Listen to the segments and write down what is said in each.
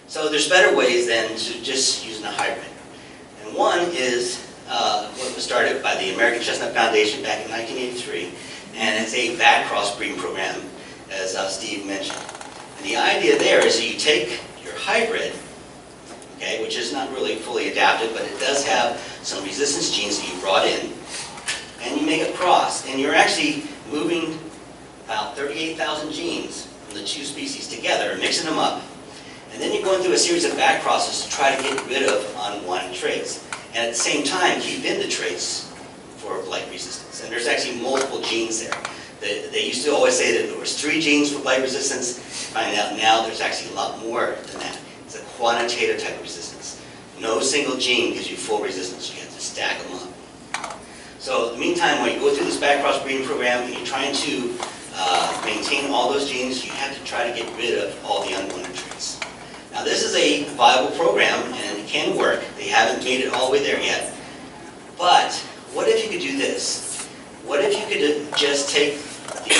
So there's better ways than to just using a hybrid. And one is what was started by the American Chestnut Foundation back in 1983, and it's a VAC crossbreeding program, as Steve mentioned. And the idea there is that you take your hybrid, okay, which is not really fully adapted, but it does have some resistance genes that you brought in, and you make a cross, and you're actually moving about 38,000 genes from the two species together, mixing them up. And then you're going through a series of back crosses to try to get rid of unwanted traits. And at the same time, keep in the traits for blight resistance. And there's actually multiple genes there. They used to always say that there was 3 genes for blight resistance. Find out now there's actually a lot more than that. It's a quantitative type of resistance. No single gene gives you full resistance. You have to stack them up. So in the meantime, when you go through this back cross breeding program and you're trying to maintain all those genes, you have to try to get rid of all the unwanted traits. Now this is a viable program and it can work. They haven't made it all the way there yet. But what if you could do this? What if you could just take the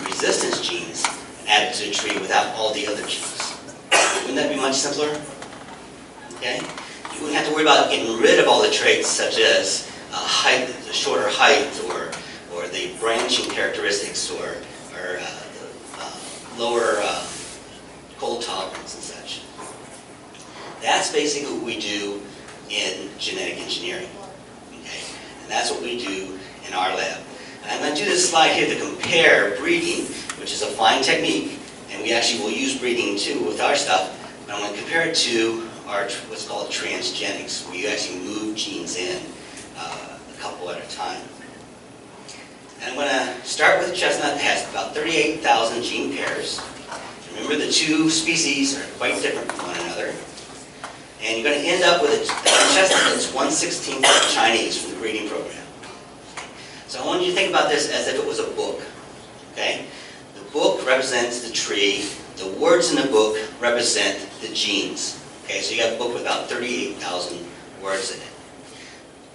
resistance genes and add it to the tree without all the other genes? Wouldn't that be much simpler? Okay? You wouldn't have to worry about getting rid of all the traits such as height, the shorter height, or the branching characteristics, or the lower cold tolerance and such. That's basically what we do in genetic engineering. Okay? And that's what we do in our lab. And I'm going to do this slide here to compare breeding, which is a fine technique, and we actually will use breeding too with our stuff, but I'm going to compare it to our what's called transgenics, where you actually move genes in a couple at a time. And I'm going to start with chestnut. It has about 38,000 gene pairs. Remember, the two species are quite different from one another. And you're going to end up with a chestnut that's 1/16 Chinese from the breeding program. So I want you to think about this as if it was a book. Okay? The book represents the tree. The words in the book represent the genes. Okay, so you have a book with about 38,000 words in it.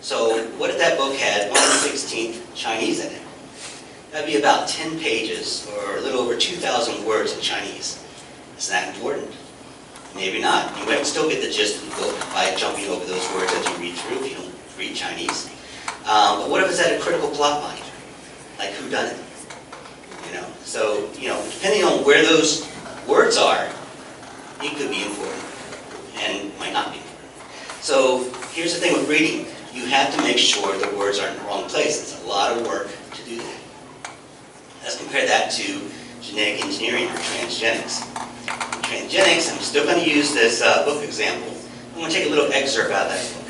So what if that book had 1/16 Chinese in it? That'd be about 10 pages, or a little over 2,000 words in Chinese. Is that important? Maybe not. You might still get the gist of the book by jumping over those words as you read through if you don't read Chinese. But what if it's at a critical plot line? Like whodunit? So, depending on where those words are, it could be important and might not be important. So here's the thing with breeding. You have to make sure the words are in the wrong place. It's a lot of work to do that. Let's compare that to genetic engineering or transgenics. In transgenics, I'm still going to use this book example. I'm going to take a little excerpt out of that book.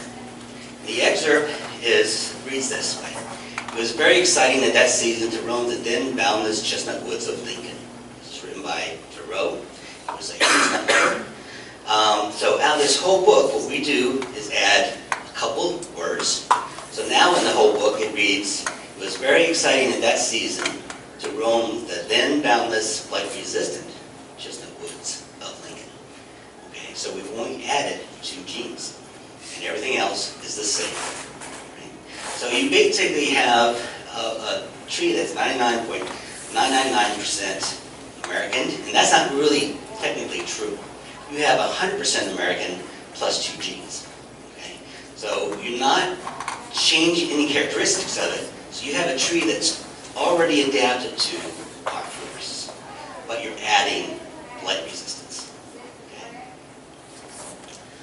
The excerpt reads this way. It was very exciting at that season to roam the then boundless chestnut woods of Lincoln. This is written by Thoreau. It was a chestnut lover. So out of this whole book, what we do is add a couple words. So now in the whole book it reads, it was very exciting at that season to roam the then boundless, blight-resistant chestnut woods of Lincoln. Okay, so we've only added 2 genes, and everything else is the same. Right? So you basically have a tree that's 99.999% American, and that's not really technically true. You have 100% American plus 2 genes. Okay? So you're not changing any characteristics of it, so you have a tree that's already adapted to our forests, but you're adding blight resistance. Okay?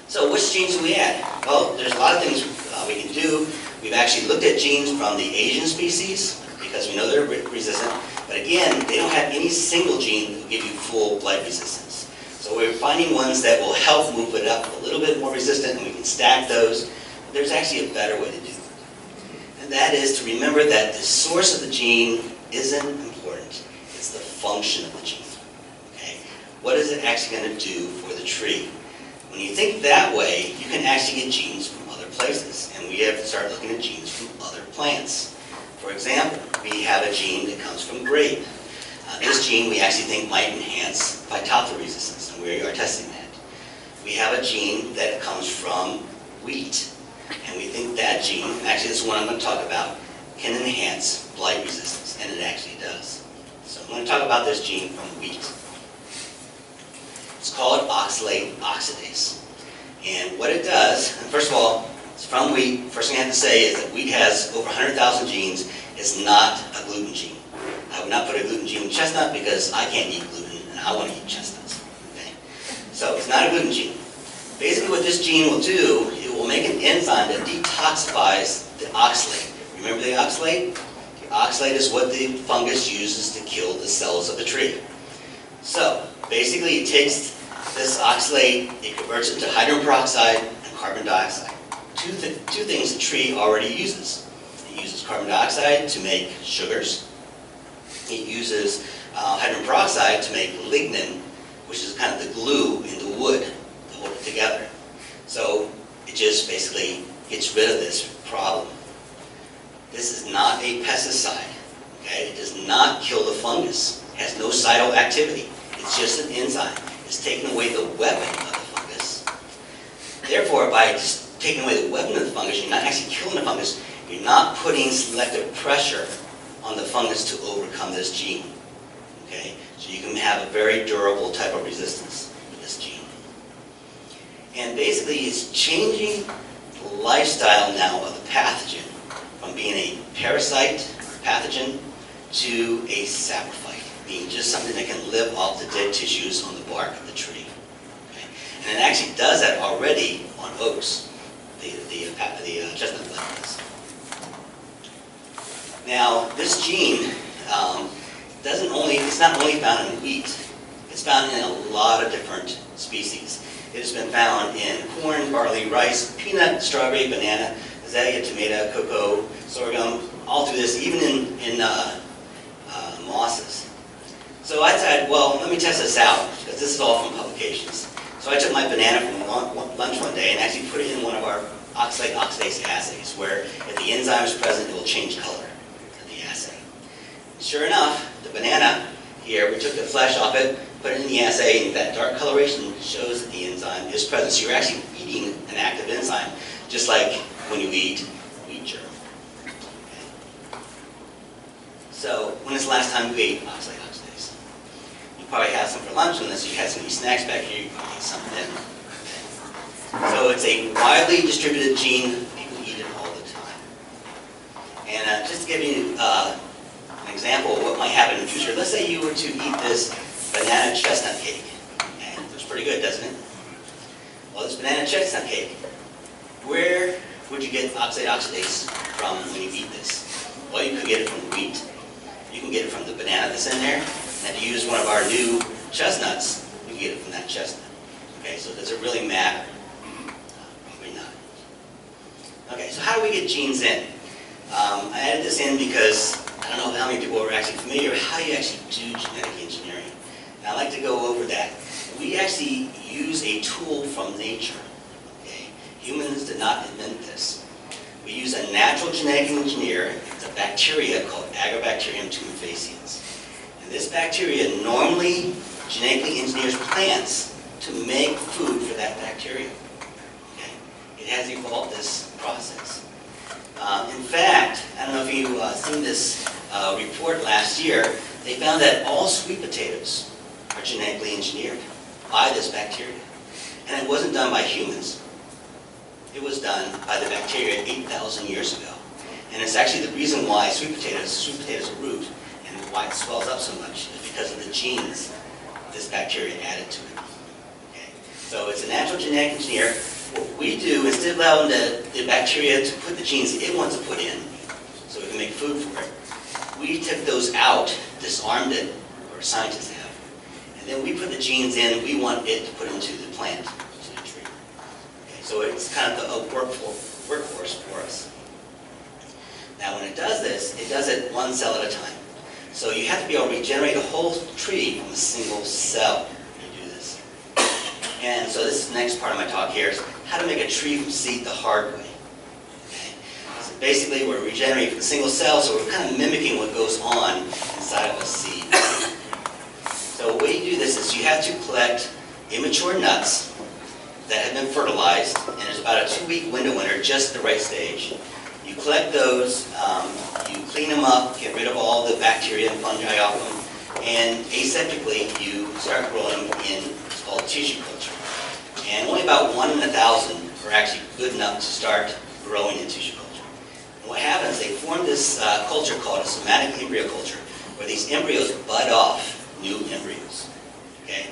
So which genes do we add? Well, there's a lot of things we can do. We've actually looked at genes from the Asian species because we know they're resistant, but again, they don't have any single gene that will give you full blight resistance. So we're finding ones that will help move it up a little bit more resistant, and we can stack those. But there's actually a better way to do it. And that is to remember that the source of the gene isn't important. It's the function of the gene. Okay? What is it actually going to do for the tree? When you think that way, you can actually get genes from other places. And we have to start looking at genes from other plants. For example, we have a gene that comes from grape. This gene we actually think might enhance phytophthora resistance, and we are testing that. We have a gene that comes from wheat. And we think that gene, and actually this is one I'm going to talk about, can enhance blight resistance, and it actually does. So I'm going to talk about this gene from wheat. It's called oxalate oxidase. And what it does, and first of all, it's from wheat. First thing I have to say is that wheat has over 100,000 genes. It's not a gluten gene. I would not put a gluten gene in chestnut because I can't eat gluten and I want to eat chestnuts. Okay? So it's not a gluten gene. Basically what this gene will do, it will make an enzyme that detoxifies the oxalate. Remember the oxalate? The oxalate is what the fungus uses to kill the cells of the tree. So basically it takes this oxalate, it converts it to hydrogen peroxide and carbon dioxide. Two things the tree already uses. It uses carbon dioxide to make sugars. It uses hydrogen peroxide to make lignin, which is kind of the glue in the wood to hold it together. So it just basically gets rid of this problem. This is not a pesticide. Okay? It does not kill the fungus. It has no cytoactivity. It's just an enzyme. It's taking away the weapon of the fungus. Therefore, by just taking away the weapon of the fungus, you're not actually killing the fungus. You're not putting selective pressure on the fungus to overcome this gene. Okay? So you can have a very durable type of resistance with this gene. And basically, it's changing the lifestyle now of the pathogen from being a parasite or pathogen to a saprophyte, being just something that can live off the dead tissues on the bark of the tree. Okay? And it actually does that already on oaks, the chestnut plant does. Now, this gene it's not only found in wheat, it's found in a lot of different species. It has been found in corn, barley, rice, peanut, strawberry, banana, azalea, tomato, cocoa, sorghum, all through this, even in mosses. So I decided, well, let me test this out, because this is all from publications. So I took my banana from lunch one day and actually put it in one of our oxalate oxidase assays, where if the enzyme is present, it will change color of the assay. Sure enough, the banana here, we took the flesh off it, put it in the assay, and that dark coloration shows that the enzyme is present. So you're actually eating an active enzyme, just like when you eat wheat germ. Okay. So when is the last time you ate oxalate oxidase? You probably had some for lunch, unless you had some of these snacks back here, you probably ate some then. Okay. So it's a widely distributed gene. People eat it all the time. And just to give you an example of what might happen in the future, let's say you were to eat this banana chestnut cake. Okay. It looks pretty good, doesn't it? Well, this banana chestnut cake, where would you get oxalate oxidase from when you eat this? Well, you could get it from wheat. You can get it from the banana that's in there. And if you use one of our new chestnuts, you can get it from that chestnut. Okay, so does it really matter? Probably not. Okay, so how do we get genes in? I added this in because I don't know how many people are actually familiar with how you actually do genetic engineering. And I like to go over that. We actually use a tool from nature. Okay? Humans did not invent this. We use a natural genetic engineer. It's a bacteria called Agrobacterium tumefaciens. And this bacteria normally genetically engineers plants to make food for that bacteria. Okay? It has evolved this process. In fact, I don't know if you've seen this report last year, they found that all sweet potatoes are genetically engineered by this bacteria. And it wasn't done by humans. It was done by the bacteria 8,000 years ago. And it's actually the reason why sweet potatoes are root, and why it swells up so much is because of the genes this bacteria added to it. Okay. So it's a natural genetic engineer. What we do, instead of allowing the bacteria to put the genes it wants to put in, so we can make food for it, we took those out, disarmed it, or scientists have, and then we put the genes in we want it to put into the plant, to the tree. Okay, so it's kind of a workforce for us. Now when it does this, it does it one cell at a time. So you have to be able to regenerate a whole tree from a single cell to do this. And so this is the next part of my talk here, is how to make a tree from seed the hard way. Okay? So basically we're regenerating from a single cell, so we're kind of mimicking what goes on inside of a seed. So the way you do this is you have to collect immature nuts that have been fertilized, and there's about a 2-week window when they're just the right stage. You collect those, you clean them up, get rid of all the bacteria and fungi off them, and aseptically you start growing them in called tissue culture. And only about 1 in 1,000 are actually good enough to start growing in tissue culture. And what happens, they form this culture called a somatic embryo culture, where these embryos bud off new embryos. Okay?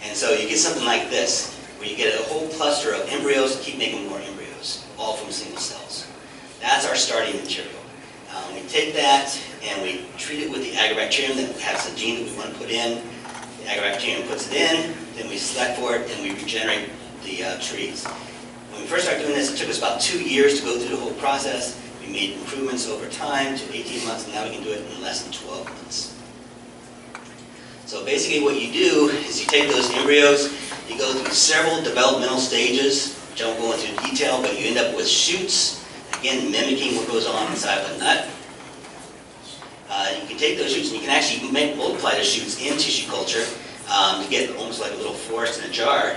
And so you get something like this, where you get a whole cluster of embryos and keep making more embryos, all from single cells. That's our starting material. We take that and we treat it with the agrobacterium that has a gene that we want to put in. The agrobacterium puts it in, then we select for it, and we regenerate the trees. When we first started doing this, it took us about 2 years to go through the whole process. We made improvements over time to 18 months, and now we can do it in less than 12 months. So basically what you do is you take those embryos, you go through several developmental stages, which I won't go into detail, but you end up with shoots, again mimicking what goes on inside of a nut. You can take those shoots and you can actually multiply the shoots in tissue culture to get almost like a little forest in a jar.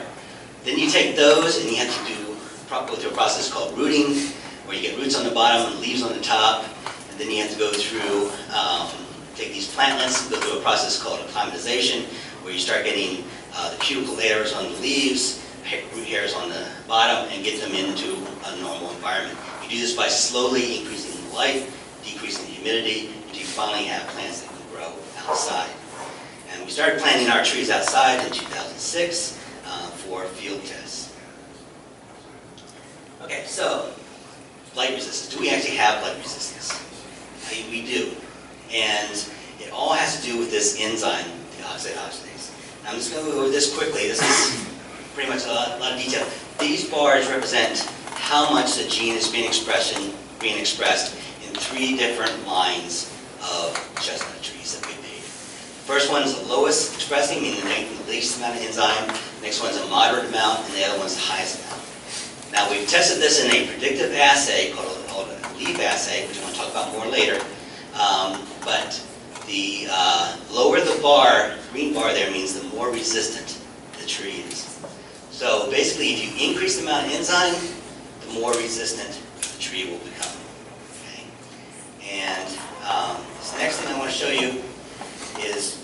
Then you take those and you have to go through a process called rooting, where you get roots on the bottom and leaves on the top, and then you have to go through, take these plantlets and go through a process called acclimatization, where you start getting the cuticle layers on the leaves, root hairs on the bottom, and get them into a normal environment. You do this by slowly increasing the light, decreasing the humidity, until you finally have plants that can grow outside. And we started planting our trees outside in 2006 for field tests. Okay, so blight resistance. Do we actually have blight resistance? We do. And it all has to do with this enzyme, the oxidase. I'm just going to go over this quickly. This is pretty much a lot of detail. These bars represent how much the gene is being expressed in 3 different lines of chestnut trees that we made. The first one is the lowest expressing, meaning the least amount of enzyme. The next one is a moderate amount, and the other one is the highest amount. Now we've tested this in a predictive assay called a leaf assay, which I'm going to talk about more later. But the lower the bar, green bar there, means the more resistant the tree is. So basically, if you increase the amount of enzyme, the more resistant the tree will become. Okay? And this next thing I want to show you is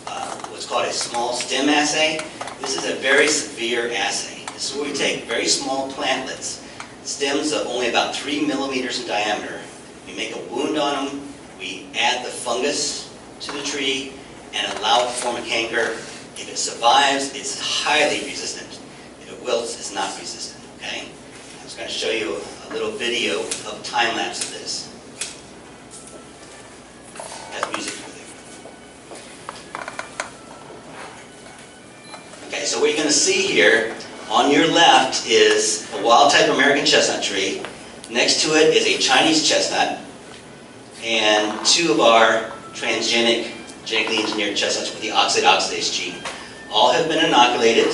what's called a small stem assay. This is a very severe assay. This is where we take very small plantlets, stems of only about 3 millimeters in diameter. We make a wound on them. We add the fungus to the tree and allow it to form a canker. If it survives, it's highly resistant. If it wilts, it's not resistant. Okay? I'm just going to show you a little video of time lapse of this. It has music with it. Okay, so what you're going to see here on your left is a wild type American chestnut tree. Next to it is a Chinese chestnut, and 2 of our transgenic, genetically engineered chestnuts with the oxidase gene. All have been inoculated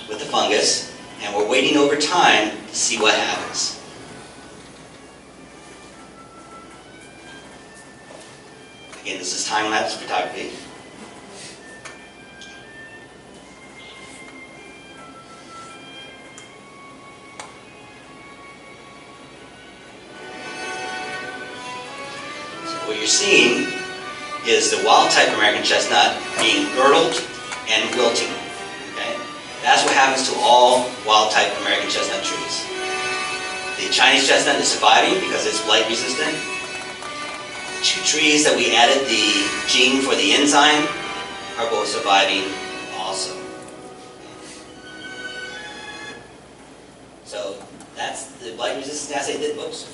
with the fungus, and we're waiting over time to see what happens. Again, this is time-lapse photography. What you're seeing is the wild-type American chestnut being girdled and wilting. Okay? That's what happens to all wild-type American chestnut trees. The Chinese chestnut is surviving because it's blight-resistant. The 2 trees that we added the gene for the enzyme are both surviving also. So that's the blight-resistance assay. Whoops.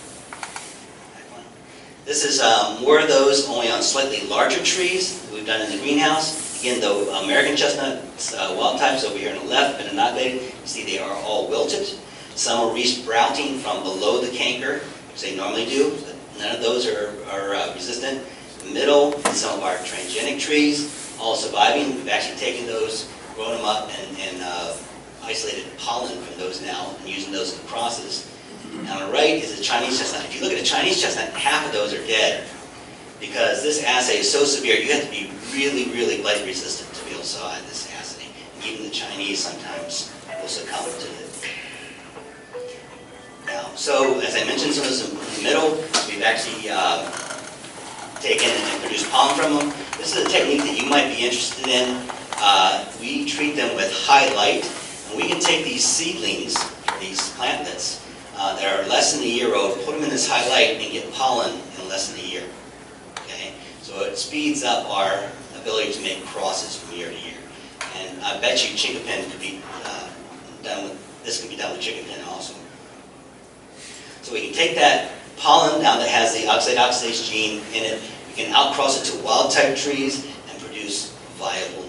This is more of those, only on slightly larger trees that we've done in the greenhouse. Again, the American chestnut wild types over here on the left have been inoculated. You see they are all wilted. Some are resprouting from below the canker, which they normally do. None of those are resistant. In the middle, some of our transgenic trees, all surviving. We've actually taken those, grown them up, and isolated pollen from those now, and using those in the crosses. And on the right is a Chinese chestnut. If you look at a Chinese chestnut, half of those are dead. Because this assay is so severe, you have to be really, really blight resistant to be able to survive this assay. And even the Chinese sometimes will succumb to it. Now, so as I mentioned, some of those in the middle, we've actually taken and produced pollen from them. This is a technique that you might be interested in. We treat them with high light. And we can take these seedlings, these plantlets, that are less than a year old, put them in this high light and get pollen in less than a year. Okay? So it speeds up our ability to make crosses from year to year. And I bet you Chinquapin could be done with, this could be done with Chinquapin also. So we can take that pollen now that has the oxide oxidase gene in it, we can outcross it to wild type trees and produce viable